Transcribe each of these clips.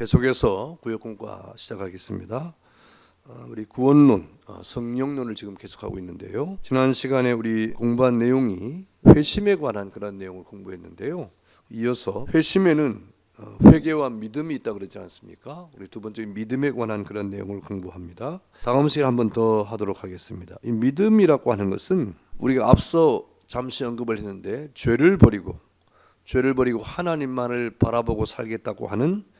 계속해서 구역 공과 시작하겠습니다. 우리 구원론, 성령론을 지금 계속하고 있는데요. 지난 시간에 우리 공부한 내용이 회심에 관한 그런 내용을 공부했는데요. 이어서 회심에는 회개와 믿음이 있다 그러지 않습니까? 우리 두 번째 믿음에 관한 그런 내용을 공부합니다. 다음 시간에 한 번 더 하도록 하겠습니다. 이 믿음이라고 하는 것은 우리가 앞서 잠시 언급을 했는데 죄를 버리고 하나님만을 바라보고 살겠다고 하는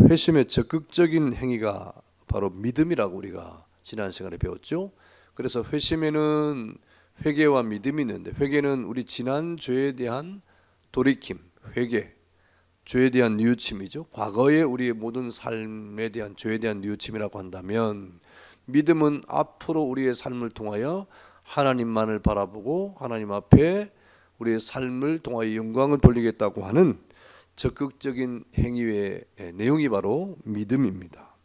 회심의 적극적인 행위가 바로 믿음이라고 우리가 지난 시간에 배웠죠. 그래서 회심에는 회개와 믿음이 있는데, 회개는 우리 지난 죄에 대한 돌이킴, 회개, 죄에 대한 뉘우침이죠. 과거의 우리의 모든 삶에 대한 죄에 대한 뉘우침이라고 한다면, 믿음은 앞으로 우리의 삶을 통하여 하나님만을 바라보고 하나님 앞에 우리의 삶을 통하여 영광을 돌리겠다고 하는 적극적인 행위의 내용이 바로 믿음입니다.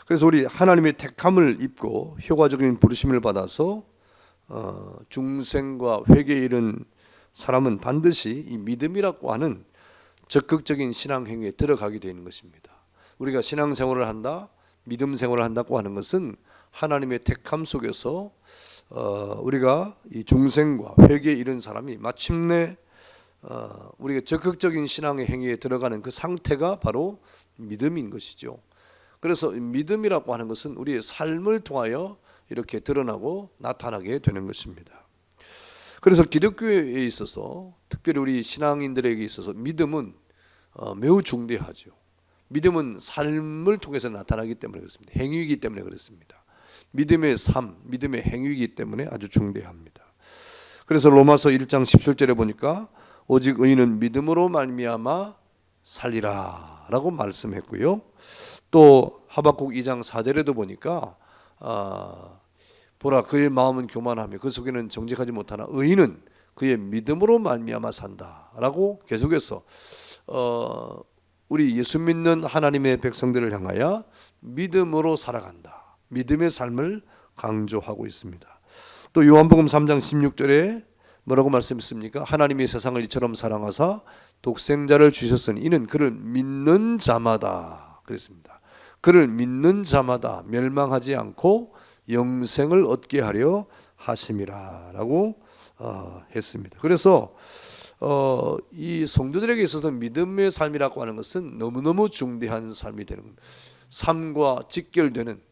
그래서 우리 하나님의 택함을 입고 효과적인 부르심을 받아서 중생과 회개에 이른 사람은 반드시 이 믿음이라고 하는 적극적인 신앙 행위에 들어가게 되는 것입니다. 우리가 신앙 생활을 한다, 믿음 생활을 한다고 하는 것은 하나님의 택함 속에서 우리가 이 중생과 회개에 이른 사람이 마침내 우리가 적극적인 신앙의 행위에 들어가는 그 상태가 바로 믿음인 것이죠. 그래서 믿음이라고 하는 것은 우리의 삶을 통하여 이렇게 드러나고 나타나게 되는 것입니다. 그래서 기독교에 있어서, 특별히 우리 신앙인들에게 있어서 믿음은 매우 중대하죠. 믿음은 삶을 통해서 나타나기 때문에 그렇습니다. 행위이기 때문에 그렇습니다. 믿음의 삶, 믿음의 행위이기 때문에 아주 중대합니다. 그래서 로마서 1장 17절에 보니까 오직 의인은 믿음으로 말미암아 살리라 라고 말씀했고요. 또 하박국 2장 4절에도 보니까 보라 그의 마음은 교만하며 그 속에는 정직하지 못하나 의인은 그의 믿음으로 말미암아 산다 라고 계속해서 우리 예수 믿는 하나님의 백성들을 향하여 믿음으로 살아간다, 믿음의 삶을 강조하고 있습니다. 또 요한복음 3장 16절에 뭐라고 말씀했습니까? 하나님이 세상을 이처럼 사랑하사 독생자를 주셨으니 이는 그를 믿는 자마다, 그랬습니다. 그를 믿는 자마다 멸망하지 않고 영생을 얻게 하려 하심이라 라고 했습니다. 그래서 이 성도들에게 있어서 믿음의 삶이라고 하는 것은 너무너무 중대한 삶이 되는 겁니다. 삶과 직결되는,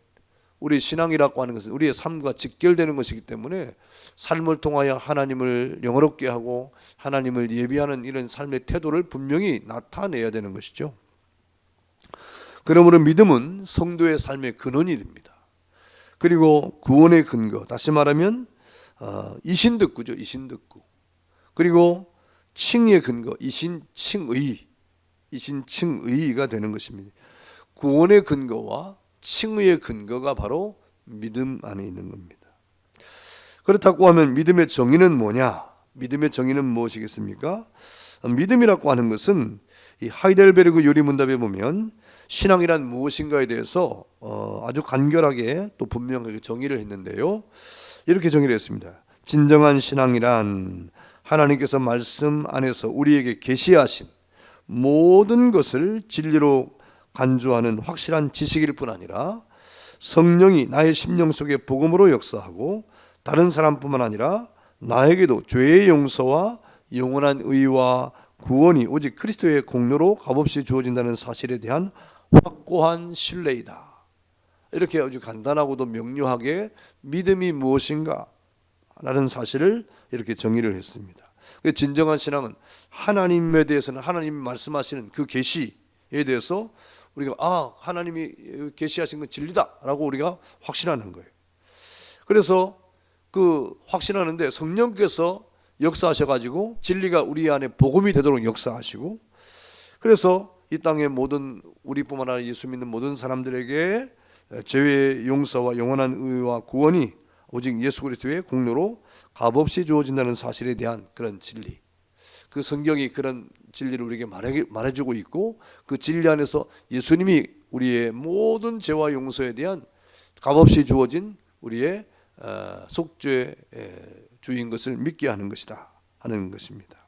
우리 신앙이라고 하는 것은 우리의 삶과 직결되는 것이기 때문에 삶을 통하여 하나님을 영화롭게 하고 하나님을 예비하는 이런 삶의 태도를 분명히 나타내야 되는 것이죠. 그러므로 믿음은 성도의 삶의 근원이 됩니다. 그리고 구원의 근거, 다시 말하면 이신득구죠. 이신득구. 그리고 칭의 근거, 이신칭의가 되는 것입니다. 구원의 근거와 칭의의 근거가 바로 믿음 안에 있는 겁니다. 그렇다고 하면 믿음의 정의는 뭐냐? 믿음의 정의는 무엇이겠습니까? 믿음이라고 하는 것은 이 하이델베르그 요리문답에 보면 신앙이란 무엇인가에 대해서 아주 간결하게 또 분명하게 정의를 했는데요. 이렇게 정의를 했습니다. 진정한 신앙이란 하나님께서 말씀 안에서 우리에게 계시하신 모든 것을 진리로 간주하는 확실한 지식일 뿐 아니라 성령이 나의 심령 속에 복음으로 역사하고 다른 사람뿐만 아니라 나에게도 죄의 용서와 영원한 의와 구원이 오직 그리스도의 공로로 값없이 주어진다는 사실에 대한 확고한 신뢰이다. 이렇게 아주 간단하고도 명료하게 믿음이 무엇인가 라는 사실을 이렇게 정의를 했습니다. 진정한 신앙은 하나님에 대해서는 하나님이 말씀하시는 그 계시에 대해서 우리가 하나님이 계시하신 건 진리다 라고 우리가 확신하는 거예요. 그래서 그 확신하는데 성령께서 역사하셔가지고 진리가 우리 안에 복음이 되도록 역사하시고, 그래서 이 땅의 모든, 우리뿐만 아니라 예수 믿는 모든 사람들에게 죄의 용서와 영원한 의와 구원이 오직 예수 그리스도의 공로로 값없이 주어진다는 사실에 대한 그런 진리, 그 성경이 그런 진리를 우리에게 말해주고 있고, 그 진리 안에서 예수님이 우리의 모든 죄와 용서에 대한 값없이 주어진 우리의 속죄의 주인 것을 믿게 하는 것이다 하는 것입니다.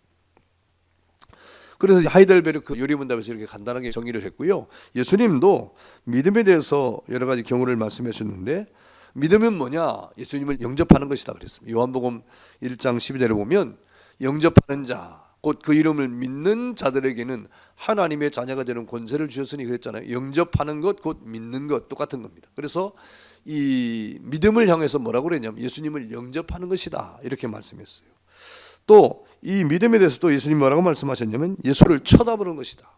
그래서 하이델베르크 요리문답에서 이렇게 간단하게 정의를 했고요. 예수님도 믿음에 대해서 여러 가지 경우를 말씀해 주셨는데, 믿음은 뭐냐? 예수님을 영접하는 것이다 그랬습니다. 요한복음 1장 12절에 보면 영접하는 자, 곧 그 이름을 믿는 자들에게는 하나님의 자녀가 되는 권세를 주셨으니 그랬잖아요. 영접하는 것, 곧 믿는 것 똑같은 겁니다. 그래서 이 믿음을 향해서 뭐라고 그랬냐면 예수님을 영접하는 것이다 이렇게 말씀했어요. 또 이 믿음에 대해서 또 예수님 뭐라고 말씀하셨냐면 예수를 쳐다보는 것이다.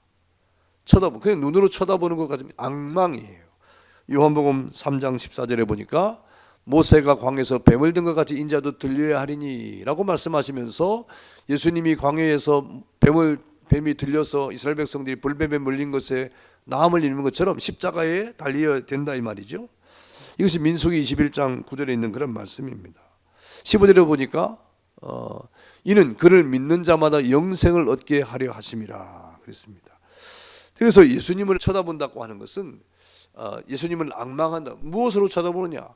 그냥 눈으로 쳐다보는 것 가지고 악망이에요. 요한복음 3장 14절에 보니까 모세가 광야에서 뱀을 든 것 같이 인자도 들려야 하리니 라고 말씀하시면서 예수님이 광야에서 뱀이 들려서 이스라엘 백성들이 불뱀에 물린 것에 나음을 입는 것처럼 십자가에 달려야 된다 이 말이죠. 이것이 민수기 21장 9절에 있는 그런 말씀입니다. 15절에 보니까 이는 그를 믿는 자마다 영생을 얻게 하려 하심이라 그랬습니다. 그래서 예수님을 쳐다본다고 하는 것은 예수님을 앙망한다. 무엇으로 쳐다보느냐?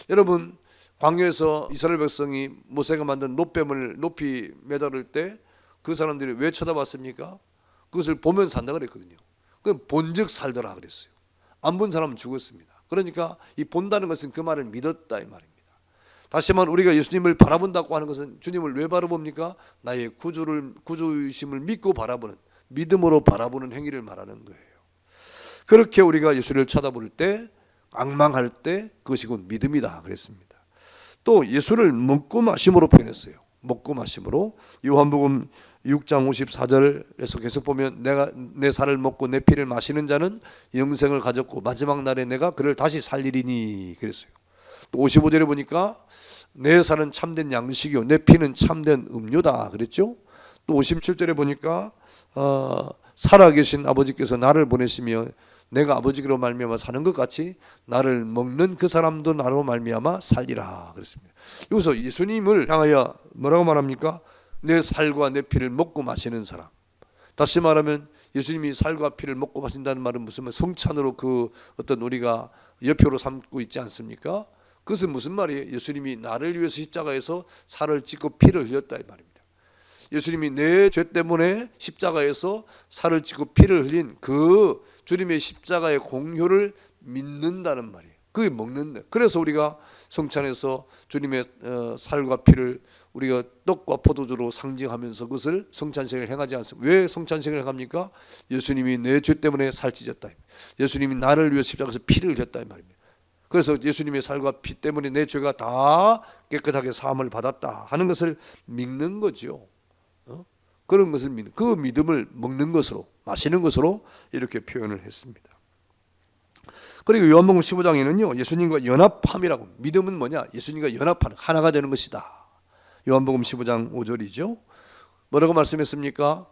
여러분, 광야에서 이스라엘 백성이 모세가 만든 놋뱀을 높이 매달을 때 그 사람들이 왜 쳐다봤습니까? 그것을 보면 산다 그랬거든요. 그 본즉 살더라 그랬어요. 안 본 사람은 죽었습니다. 그러니까 이 본다는 것은 그 말을 믿었다 이 말입니다. 다시 말하면 우리가 예수님을 바라본다고 하는 것은 주님을 왜 바라봅니까? 나의 구주이심을 믿고 바라보는, 믿음으로 바라보는 행위를 말하는 거예요. 그렇게 우리가 예수를 쳐다볼 때, 앙망할 때 그것이 곧 믿음이다 그랬습니다. 또 예수를 먹고 마심으로 표현했어요. 먹고 마심으로. 요한복음 6장 54절에서 계속 보면 내가 내 살을 먹고 내 피를 마시는 자는 영생을 가졌고 마지막 날에 내가 그를 다시 살리리니 그랬어요. 또 55절에 보니까 내 살은 참된 양식이요 내 피는 참된 음료다 그랬죠. 또 57절에 보니까 살아계신 아버지께서 나를 보내시며 내가 아버지로 말미암아 사는 것 같이 나를 먹는 그 사람도 나로 말미암아 살리라 그랬습니다. 여기서 예수님을 향하여 뭐라고 말합니까? 내 살과 내 피를 먹고 마시는 사람. 다시 말하면 예수님이 살과 피를 먹고 마신다는 말은 무슨 말? 성찬으로 그 어떤 우리가 여표로 삼고 있지 않습니까? 그것은 무슨 말이에요? 예수님이 나를 위해서 십자가에서 살을 찢고 피를 흘렸다 이 말입니다. 예수님이 내 죄 때문에 십자가에서 살을 찢고 피를 흘린 그 주님의 십자가의 공효를 믿는다는 말이에요. 그게 먹는다. 그래서 우리가 성찬에서 주님의 살과 피를 우리가 떡과 포도주로 상징하면서 그것을 성찬식을 행하지 않습니다. 왜 성찬식을 합니까? 예수님이 내 죄 때문에 살찌졌다. 예수님이 나를 위해 십자가에서 피를 흘렸다 이 말입니다. 그래서 예수님의 살과 피 때문에 내 죄가 다 깨끗하게 사함을 받았다 하는 것을 믿는 거죠. 그런 것을 믿는, 그 믿음을 먹는 것으로, 마시는 것으로 이렇게 표현을 했습니다. 그리고 요한복음 15장에는요 예수님과 연합함이라고, 믿음은 뭐냐? 예수님과 연합하는, 하나가 되는 것이다. 요한복음 15장 5절이죠. 뭐라고 말씀했습니까?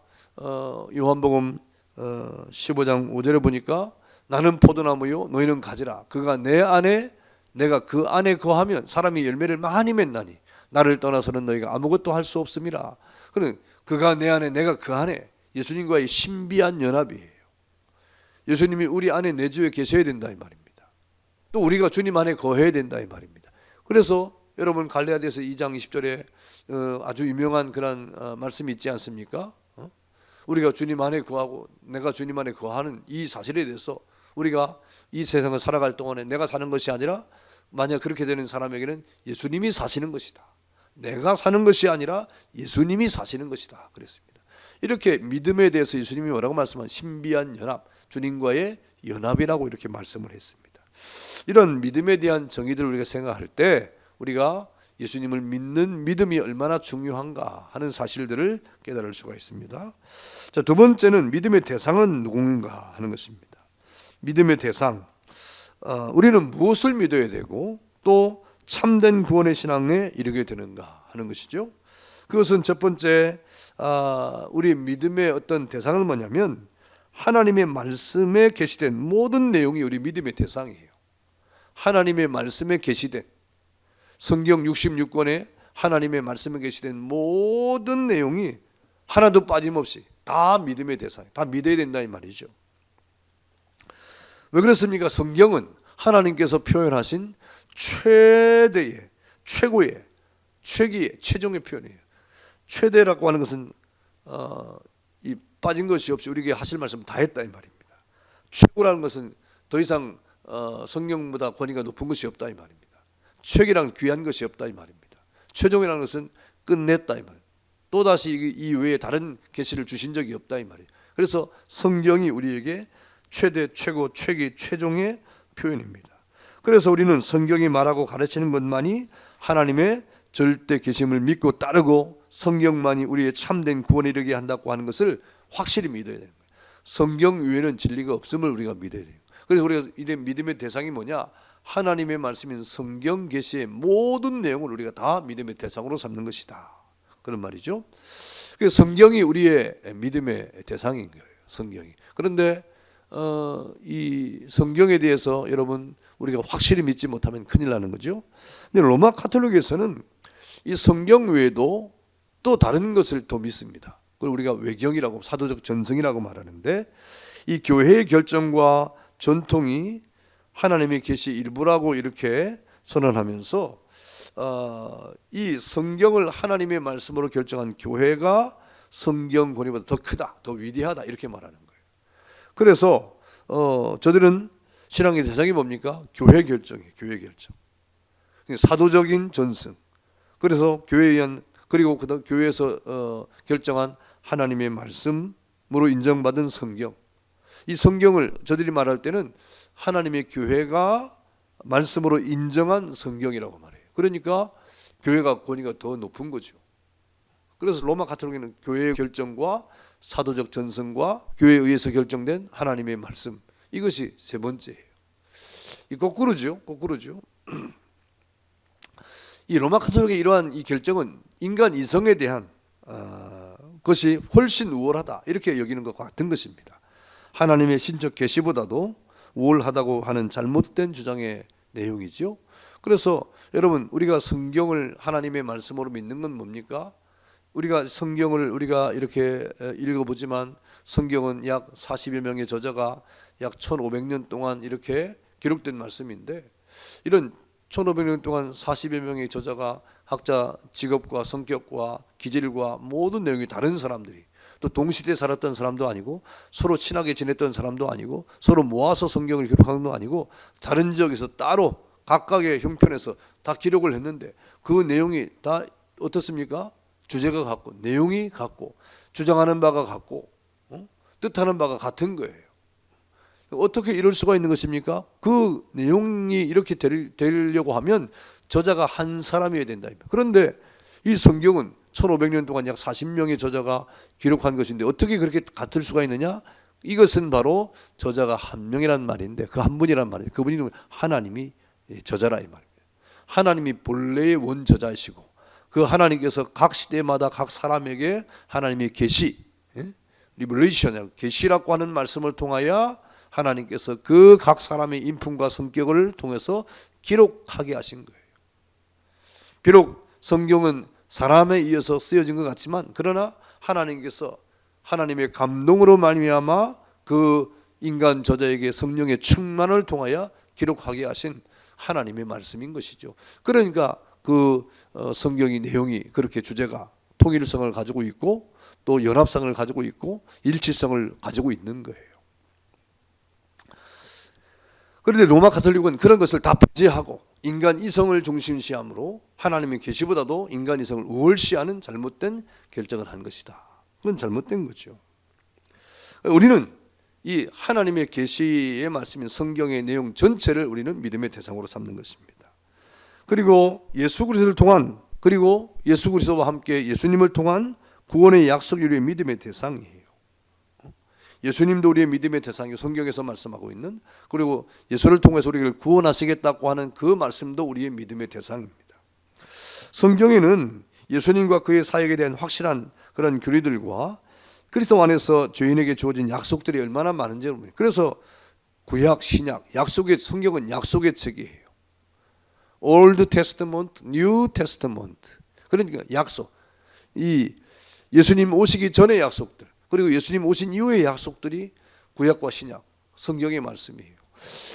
요한복음 15장 5절에 보니까 나는 포도나무요 너희는 가지라. 그가 내 안에 내가 그 안에 거하면 사람이 열매를 많이 맺나니 나를 떠나서는 너희가 아무것도 할 수 없음이라. 그는 그가 내 안에 내가 그 안에, 예수님과의 신비한 연합이에요. 예수님이 우리 안에 내주에 계셔야 된다 이 말입니다. 또 우리가 주님 안에 거해야 된다 이 말입니다. 그래서 여러분 갈라디아서 2장 20절에 아주 유명한 그런 말씀이 있지 않습니까? 우리가 주님 안에 거하고 내가 주님 안에 거하는 이 사실에 대해서 우리가 이 세상을 살아갈 동안에 내가 사는 것이 아니라 만약 그렇게 되는 사람에게는 예수님이 사시는 것이다. 내가 사는 것이 아니라 예수님이 사시는 것이다 그랬습니다. 이렇게 믿음에 대해서 예수님이 뭐라고 말씀한 신비한 연합, 주님과의 연합이라고 이렇게 말씀을 했습니다. 이런 믿음에 대한 정의들을 우리가 생각할 때 우리가 예수님을 믿는 믿음이 얼마나 중요한가 하는 사실들을 깨달을 수가 있습니다. 자, 두 번째는 믿음의 대상은 누군가 하는 것입니다. 믿음의 대상, 우리는 무엇을 믿어야 되고 또 참된 구원의 신앙에 이르게 되는가 하는 것이죠. 그것은 첫 번째 우리 믿음의 어떤 대상은 뭐냐면 하나님의 말씀에 계시된 모든 내용이 우리 믿음의 대상이에요. 하나님의 말씀에 계시된 성경 66권에 하나님의 말씀에 계시된 모든 내용이 하나도 빠짐없이 다 믿음의 대상이에요. 다 믿어야 된다 이 말이죠. 왜 그렇습니까? 성경은 하나님께서 표현하신 최대의, 최고의, 최기의, 최종의 표현이에요. 최대라고 하는 것은 이 빠진 것이 없이 우리에게 하실 말씀 다 했다 이 말입니다. 최고라는 것은 더 이상 성경보다 권위가 높은 것이 없다 이 말입니다. 최고란 귀한 것이 없다 이 말입니다. 최종이라는 것은 끝냈다 이 말입니다. 또다시 이 외에 다른 계시를 주신 적이 없다 이 말이에요. 그래서 성경이 우리에게 최대, 최고, 최기, 최종의 표현입니다. 그래서 우리는 성경이 말하고 가르치는 것만이 하나님의 절대 계심을 믿고 따르고 성경만이 우리의 참된 구원에 이르게 한다고 하는 것을 확실히 믿어야 되는 거예요. 성경 외에는 진리가 없음을 우리가 믿어야 돼요. 그래서 우리가 이 믿음의 대상이 뭐냐? 하나님의 말씀인 성경 계시의 모든 내용을 우리가 다 믿음의 대상으로 삼는 것이다. 그런 말이죠. 그래서 성경이 우리의 믿음의 대상인 거예요. 성경이. 그런데 이 성경에 대해서 여러분 우리가 확실히 믿지 못하면 큰일 나는 거죠. 근데 로마 가톨릭에서는 이 성경 외에도 또 다른 것을 더 믿습니다. 그걸 우리가 외경이라고 사도적 전승이라고 말하는데 이 교회의 결정과 전통이 하나님의 계시 일부라고 이렇게 선언하면서 이 성경을 하나님의 말씀으로 결정한 교회가 성경 권위보다 더 크다, 더 위대하다 이렇게 말하는 거예요. 그래서 저들은 신앙의 대상이 뭡니까? 교회 결정이에요. 교회 결정. 사도적인 전승. 그래서 교회에 의한 그리고 그다음 교회에서 결정한 하나님의 말씀으로 인정받은 성경. 이 성경을 저들이 말할 때는 하나님의 교회가 말씀으로 인정한 성경이라고 말해요. 그러니까 교회가 권위가 더 높은 거죠. 그래서 로마 가톨릭은 교회의 결정과 사도적 전승과 교회에 의해서 결정된 하나님의 말씀, 이것이 세 번째예요. 이 거꾸로죠. 이 로마 가톨릭의 이러한 이 결정은 인간 이성에 대한 것이 훨씬 우월하다 이렇게 여기는 것과 같은 것입니다. 하나님의 신적 계시보다도 우월하다고 하는 잘못된 주장의 내용이죠. 그래서 여러분 우리가 성경을 하나님의 말씀으로 믿는 건 뭡니까? 우리가 성경을 우리가 이렇게 읽어보지만 성경은 약 40여 명의 저자가 약 1500년 동안 이렇게 기록된 말씀인데 이런 1500년 동안 40여 명의 저자가 각자 직업과 성격과 기질과 모든 내용이 다른 사람들이 또 동시대에 살았던 사람도 아니고 서로 친하게 지냈던 사람도 아니고 서로 모아서 성경을 기록한 것도 아니고 다른 지역에서 따로 각각의 형편에서 다 기록을 했는데 그 내용이 다 어떻습니까? 주제가 같고 내용이 같고 주장하는 바가 같고 뜻하는 바가 같은 거예요. 어떻게 이럴 수가 있는 것입니까? 그 내용이 이렇게 되려고 하면 저자가 한 사람이어야 된다. 그런데 이 성경은 1500년 동안 약 40명의 저자가 기록한 것인데 어떻게 그렇게 같을 수가 있느냐? 이것은 바로 저자가 한 명이란 말인데 그 한 분이란 말이에요. 그분이 하나님이 저자라 이 말입니다. 하나님이 본래의 원저자이시고 그 하나님께서 각 시대마다 각 사람에게 하나님의 계시, 리벨레이션, 계시라고 하는 말씀을 통하여 하나님께서 그 각 사람의 인품과 성격을 통해서 기록하게 하신 거예요. 비록 성경은 사람에 의해서 쓰여진 것 같지만 그러나 하나님께서 하나님의 감동으로 말미암아 그 인간 저자에게 성령의 충만을 통하여 기록하게 하신 하나님의 말씀인 것이죠. 그러니까 그 성경의 내용이 그렇게 주제가 통일성을 가지고 있고 또 연합성을 가지고 있고 일치성을 가지고 있는 거예요. 그런데 로마 가톨릭은 그런 것을 다 배제하고 인간 이성을 중심시함으로 하나님의 계시보다도 인간 이성을 우월시하는 잘못된 결정을 한 것이다. 그건 잘못된 거죠. 우리는 이 하나님의 계시의 말씀인 성경의 내용 전체를 우리는 믿음의 대상으로 삼는 것입니다. 그리고 예수 그리스도를 통한 그리고 예수 그리스도와 함께 예수님을 통한 구원의 약속이 우리의 믿음의 대상이에요. 예수님도 우리의 믿음의 대상이고 성경에서 말씀하고 있는 그리고 예수를 통해서 우리를 구원하시겠다고 하는 그 말씀도 우리의 믿음의 대상입니다. 성경에는 예수님과 그의 사역에 대한 확실한 그런 교리들과 그리스도 안에서 죄인에게 주어진 약속들이 얼마나 많은지 모릅니다. 그래서 구약, 신약, 약속의 성경은 약속의 책이에요. Old Testament, New Testament. 그러니까 약속. 이 예수님 오시기 전의 약속들 그리고 예수님 오신 이후의 약속들이 구약과 신약, 성경의 말씀이에요.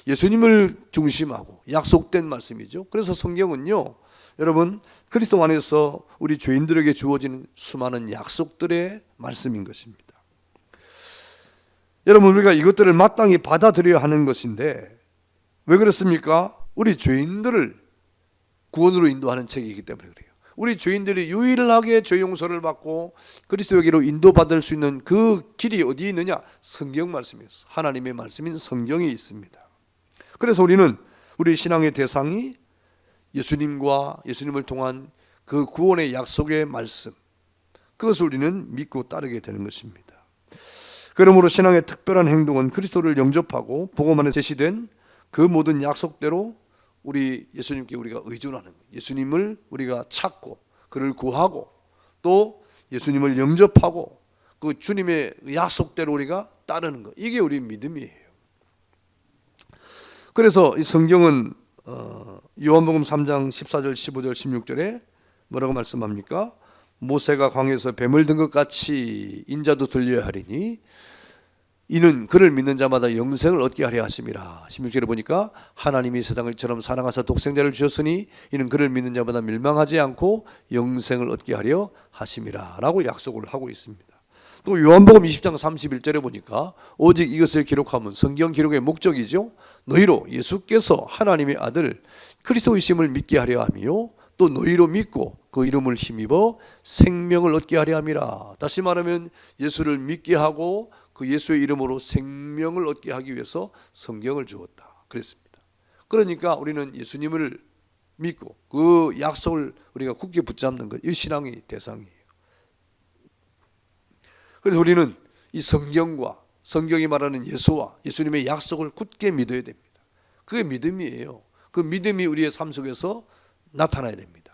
예수님을 중심하고 약속된 말씀이죠. 그래서 성경은요, 여러분 그리스도 안에서 우리 죄인들에게 주어지는 수많은 약속들의 말씀인 것입니다. 여러분, 우리가 이것들을 마땅히 받아들여야 하는 것인데 왜 그렇습니까? 우리 죄인들을 구원으로 인도하는 책이기 때문에 그래요. 우리 죄인들이 유일하게 죄 용서를 받고 그리스도에게로 인도받을 수 있는 그 길이 어디에 있느냐? 성경 말씀이에요. 하나님의 말씀인 성경이 있습니다. 그래서 우리는 우리 신앙의 대상이 예수님과 예수님을 통한 그 구원의 약속의 말씀, 그것을 우리는 믿고 따르게 되는 것입니다. 그러므로 신앙의 특별한 행동은 그리스도를 영접하고 복음 안에 제시된 그 모든 약속대로 우리 예수님께 우리가 의존하는 거예요. 예수님을 우리가 찾고 그를 구하고 또 예수님을 영접하고 그 주님의 약속대로 우리가 따르는 것, 이게 우리 믿음이에요. 그래서 이 성경은 요한복음 3장 14절 15절 16절에 뭐라고 말씀합니까? 모세가 광야에서 뱀을 든 것 같이 인자도 들려야 하리니 이는 그를 믿는 자마다 영생을 얻게 하려 하심이라. 16절에 보니까 하나님이 세상을 처럼 사랑하사 독생자를 주셨으니 이는 그를 믿는 자마다 멸망하지 않고 영생을 얻게 하려 하심이라 라고 약속을 하고 있습니다. 또 요한복음 20장 31절에 보니까 오직 이것을 기록하면 성경 기록의 목적이죠. 너희로 예수께서 하나님의 아들 그리스도이심을 믿게 하려 하며 또 너희로 믿고 그 이름을 힘입어 생명을 얻게 하려 함이라. 다시 말하면 예수를 믿게 하고 그 예수의 이름으로 생명을 얻게 하기 위해서 성경을 주었다 그랬습니다. 그러니까 우리는 예수님을 믿고 그 약속을 우리가 굳게 붙잡는 것, 이 신앙의 대상이에요. 그래서 우리는 이 성경과 성경이 말하는 예수와 예수님의 약속을 굳게 믿어야 됩니다. 그게 믿음이에요. 그 믿음이 우리의 삶 속에서 나타나야 됩니다.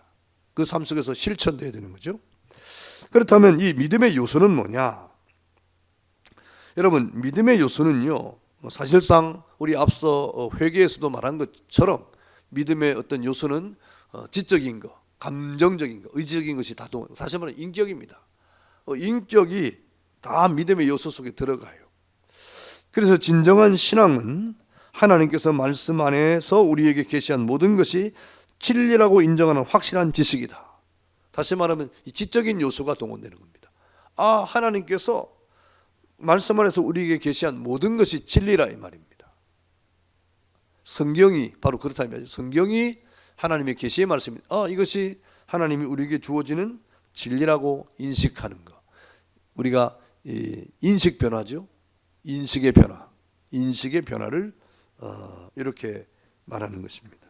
그 삶 속에서 실천돼야 되는 거죠. 그렇다면 이 믿음의 요소는 뭐냐? 여러분, 믿음의 요소는요, 사실상 우리 앞서 회개에서도 말한 것처럼 믿음의 어떤 요소는 지적인 것, 감정적인 것, 의지적인 것이 다 다시 말하면 인격입니다. 인격이 다 믿음의 요소 속에 들어가요. 그래서 진정한 신앙은 하나님께서 말씀 안에서 우리에게 계시한 모든 것이 진리라고 인정하는 확실한 지식이다. 다시 말하면 이 지적인 요소가 동원되는 겁니다. 아, 하나님께서 말씀 안에서 우리에게 계시한 모든 것이 진리라 이 말입니다. 성경이 바로 그렇다 이 말이죠. 성경이 하나님의 계시의 말씀입니다. 이것이 하나님이 우리에게 주어지는 진리라고 인식하는 것. 우리가 인식 변화죠. 인식의 변화, 인식의 변화를 이렇게 말하는 것입니다.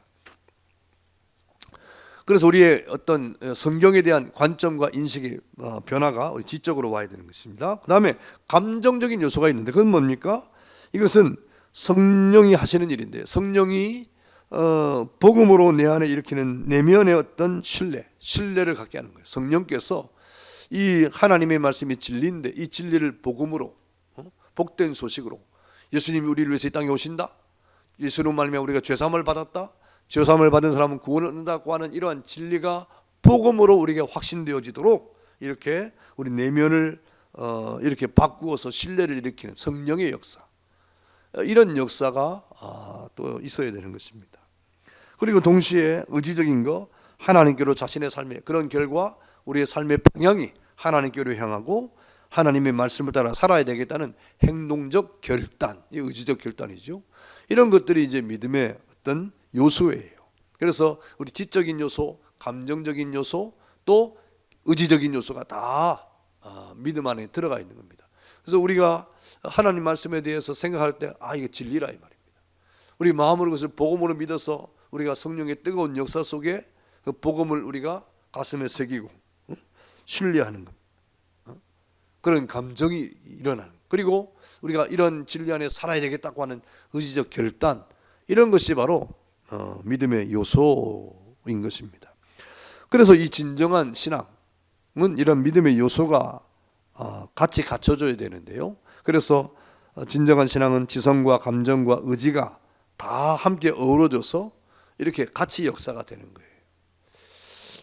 그래서 우리의 어떤 성경에 대한 관점과 인식의 변화가 지적으로 와야 되는 것입니다. 그 다음에 감정적인 요소가 있는데 그건 뭡니까? 이것은 성령이 하시는 일인데 성령이 복음으로 내 안에 일으키는 내면의 어떤 신뢰를 갖게 하는 거예요. 성령께서 이 하나님의 말씀이 진리인데 이 진리를 복음으로, 복된 소식으로, 예수님이 우리를 위해서 이 땅에 오신다, 예수로 말미암아 우리가 죄사함을 받았다, 죄사함을 받은 사람은 구원을 얻는다고 하는 이러한 진리가 복음으로 우리가 확신되어지도록 이렇게 우리 내면을 이렇게 바꾸어서 신뢰를 일으키는 성령의 역사, 이런 역사가 또 있어야 되는 것입니다. 그리고 동시에 의지적인 거, 하나님께로 자신의 삶의 그런 결과 우리의 삶의 방향이 하나님께로 향하고 하나님의 말씀을 따라 살아야 되겠다는 행동적 결단, 이 의지적 결단이죠. 이런 것들이 이제 믿음의 어떤 요소예요. 그래서 우리 지적인 요소, 감정적인 요소, 또 의지적인 요소가 다 믿음 안에 들어가 있는 겁니다. 그래서 우리가 하나님 말씀에 대해서 생각할 때 이게 진리라 이 말입니다. 우리 마음으로 그것을 복음으로 믿어서 우리가 성령의 뜨거운 역사 속에 그 복음을 우리가 가슴에 새기고 신뢰하는 것, 그런 감정이 일어나는, 그리고 우리가 이런 진리 안에 살아야 되겠다고 하는 의지적 결단, 이런 것이 바로 믿음의 요소인 것입니다. 그래서 이 진정한 신앙은 이런 믿음의 요소가 같이 갖춰져야 되는데요. 그래서 진정한 신앙은 지성과 감정과 의지가 다 함께 어우러져서 이렇게 같이 역사가 되는 거예요.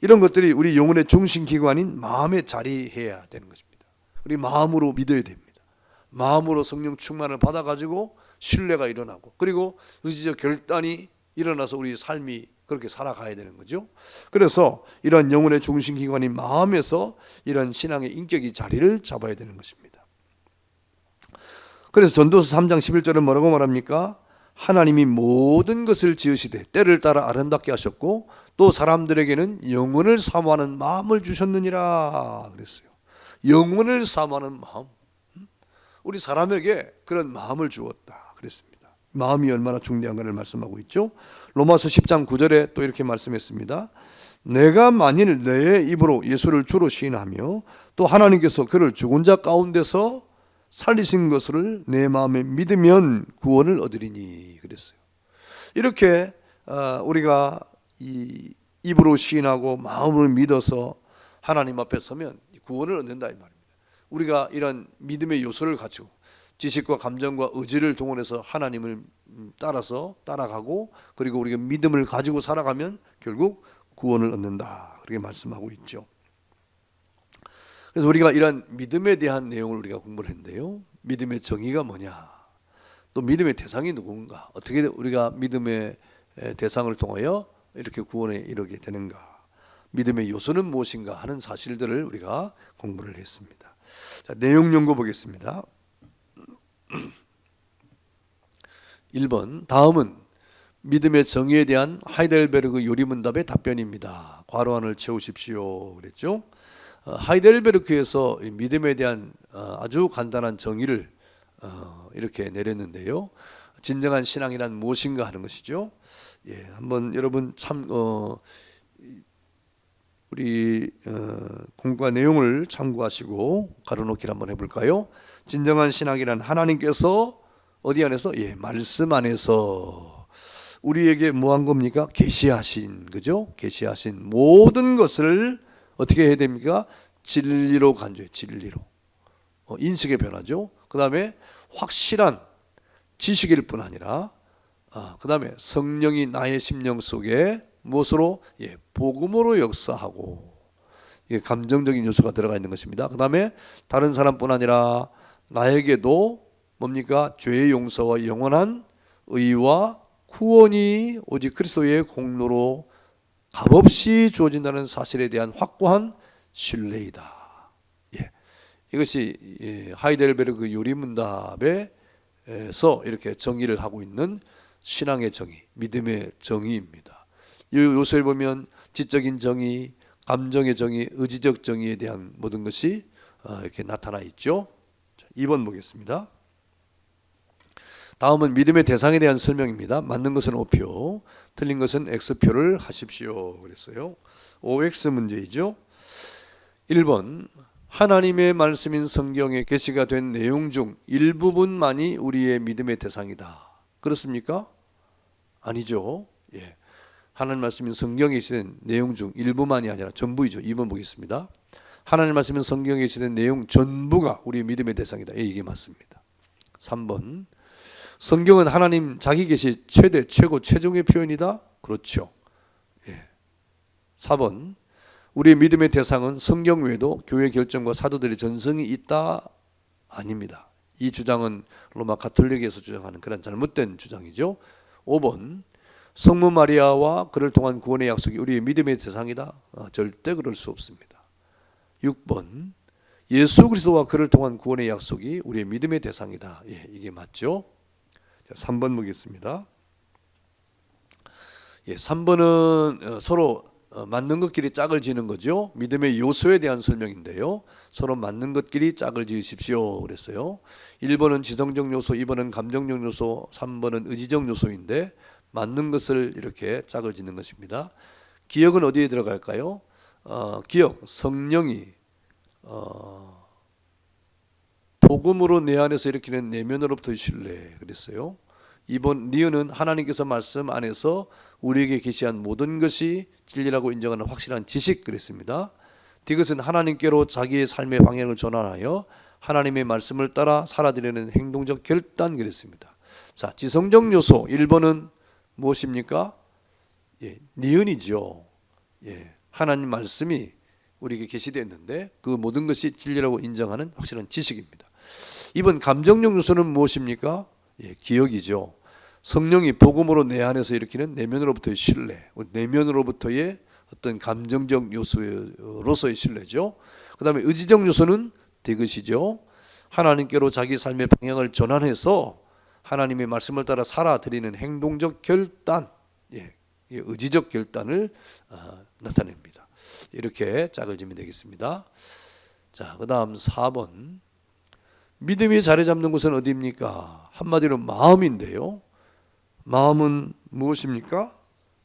이런 것들이 우리 영혼의 중심기관인 마음에 자리해야 되는 것입니다. 우리 마음으로 믿어야 됩니다. 마음으로 성령 충만을 받아가지고 신뢰가 일어나고, 그리고 의지적 결단이 일어나서 우리 삶이 그렇게 살아가야 되는 거죠. 그래서 이런 영혼의 중심기관인 마음에서 이런 신앙의 인격이 자리를 잡아야 되는 것입니다. 그래서 전도서 3장 11절은 뭐라고 말합니까? 하나님이 모든 것을 지으시되 때를 따라 아름답게 하셨고 또 사람들에게는 영원을 사모하는 마음을 주셨느니라 그랬어요. 영원을 사모하는 마음, 우리 사람에게 그런 마음을 주었다 그랬습니다. 마음이 얼마나 중대한가를 말씀하고 있죠. 로마서 10장 9절에 또 이렇게 말씀했습니다. 내가 만일 내 입으로 예수를 주로 시인하며 또 하나님께서 그를 죽은 자 가운데서 살리신 것을 내 마음에 믿으면 구원을 얻으리니 그랬어요. 이렇게 우리가 이 입으로 시인하고 마음으로 믿어서 하나님 앞에 서면 구원을 얻는다 이 말입니다. 우리가 이런 믿음의 요소를 가지고 지식과 감정과 의지를 동원해서 하나님을 따라가고 그리고 우리가 믿음을 가지고 살아가면 결국 구원을 얻는다 그렇게 말씀하고 있죠. 그래서 우리가 이런 믿음에 대한 내용을 우리가 공부를 했는데요. 믿음의 정의가 뭐냐, 또 믿음의 대상이 누군가, 어떻게 우리가 믿음의 대상을 통하여 이렇게 구원에 이르게 되는가, 믿음의 요소는 무엇인가 하는 사실들을 우리가 공부를 했습니다. 자, 내용 연구 보겠습니다. 1번, 다음은 믿음의 정의에 대한 하이델베르그 요리문답의 답변입니다. 괄호 안을 채우십시오 그랬죠. 하이델베르크에서 믿음에 대한 아주 간단한 정의를 이렇게 내렸는데요. 진정한 신앙이란 무엇인가 하는 것이죠. 예, 한번 여러분 우리 공과 내용을 참고하시고 가로놓기를 한번 해볼까요? 진정한 신앙이란 하나님께서 어디 안에서? 예, 말씀 안에서 우리에게 뭐한 겁니까? 계시하신, 그죠? 계시하신 모든 것을 어떻게 해야 됩니까? 진리로 간주해, 진리로. 인식의 변화죠. 그 다음에 확실한 지식일 뿐 아니라 그 다음에 성령이 나의 심령 속에 무엇으로? 예, 복음으로 역사하고, 예, 감정적인 요소가 들어가 있는 것입니다. 그 다음에 다른 사람뿐 아니라 나에게도 뭡니까? 죄의 용서와 영원한 의와 구원이 오직 그리스도의 공로로 값없이 주어진다는 사실에 대한 확고한 신뢰이다. 예, 이것이 하이델베르그 요리문답에서 이렇게 정의를 하고 있는 신앙의 정의, 믿음의 정의입니다. 이 요소에 보면 지적인 정의, 감정의 정의, 의지적 정의에 대한 모든 것이 이렇게 나타나 있죠. 2번 보겠습니다. 다음은 믿음의 대상에 대한 설명입니다. 맞는 것은 O표, 틀린 것은 X표를 하십시오 그랬어요. OX 문제이죠. 1번, 하나님의 말씀인 성경에 게시가 된 내용 중 일부분만이 우리의 믿음의 대상이다. 그렇습니까? 아니죠. 예. 하나님 말씀인 성경에 게시된 내용 중 일부만이 아니라 전부이죠. 2번 보겠습니다. 하나님 말씀인 성경에 게시된 내용 전부가 우리의 믿음의 대상이다. 예, 이게 맞습니다. 3번, 성경은 하나님 자기 계시 최대, 최고, 최종의 표현이다. 그렇죠. 예. 4번, 우리의 믿음의 대상은 성경 외에도 교회 결정과 사도들의 전성이 있다. 아닙니다. 이 주장은 로마 가톨릭에서 주장하는 그런 잘못된 주장이죠. 5번, 성모 마리아와 그를 통한 구원의 약속이 우리의 믿음의 대상이다. 절대 그럴 수 없습니다. 6번, 예수 그리스도와 그를 통한 구원의 약속이 우리의 믿음의 대상이다. 예, 이게 맞죠. 자, 3번 보겠습니다. 예, 3번은 서로 맞는 것끼리 짝을 지는 거죠. 믿음의 요소에 대한 설명인데요. 서로 맞는 것끼리 짝을 지으십시오 그랬어요. 1번은 지성적 요소, 2번은 감정적 요소, 3번은 의지적 요소인데 맞는 것을 이렇게 짝을 짓는 것입니다. 기억은 어디에 들어갈까요? 기억, 성령이 복음으로 내 안에서 일으키는 내면으로부터의 신뢰 그랬어요. 2번 니은은 하나님께서 말씀 안에서 우리에게 계시한 모든 것이 진리라고 인정하는 확실한 지식 그랬습니다. 디귿은 하나님께로 자기의 삶의 방향을 전환하여 하나님의 말씀을 따라 살아들이는 행동적 결단 그랬습니다. 자, 지성적 요소 1번은 무엇입니까? 예, 니은이죠. 예, 하나님 말씀이 우리에게 계시되었는데 그 모든 것이 진리라고 인정하는 확실한 지식입니다. 2번 감정적 요소는 무엇입니까? 예, 기억이죠. 성령이 복음으로 내 안에서 일으키는 내면으로부터의 신뢰, 내면으로부터의 어떤 감정적 요소로서의 신뢰죠. 그 다음에 의지적 요소는 디귿이죠. 하나님께로 자기 삶의 방향을 전환해서 하나님의 말씀을 따라 살아드리는 행동적 결단, 의지적 결단을 나타냅니다. 이렇게 짝을 지면 되겠습니다. 자, 그 다음 4번. 믿음이 자리 잡는 곳은 어디입니까? 한마디로 마음인데요. 마음은 무엇입니까?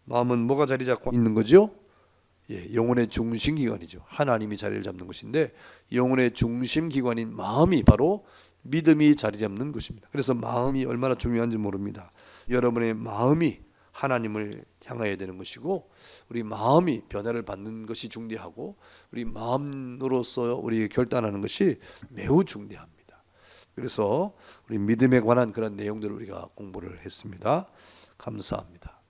마음은 뭐가 자리 잡고 있는 거죠? 영혼의 중심기관이죠. 하나님이 자리를 잡는 것인데 영혼의 중심기관인 마음이 바로 믿음이 자리 잡는 것입니다. 그래서 마음이 얼마나 중요한지 모릅니다. 여러분의 마음이 하나님을 향해야 되는 것이고 우리 마음이 변화를 받는 것이 중대하고 우리 마음으로서 우리 결단하는 것이 매우 중대합니다. 그래서 우리 믿음에 관한 그런 내용들을 우리가 공부를 했습니다. 감사합니다.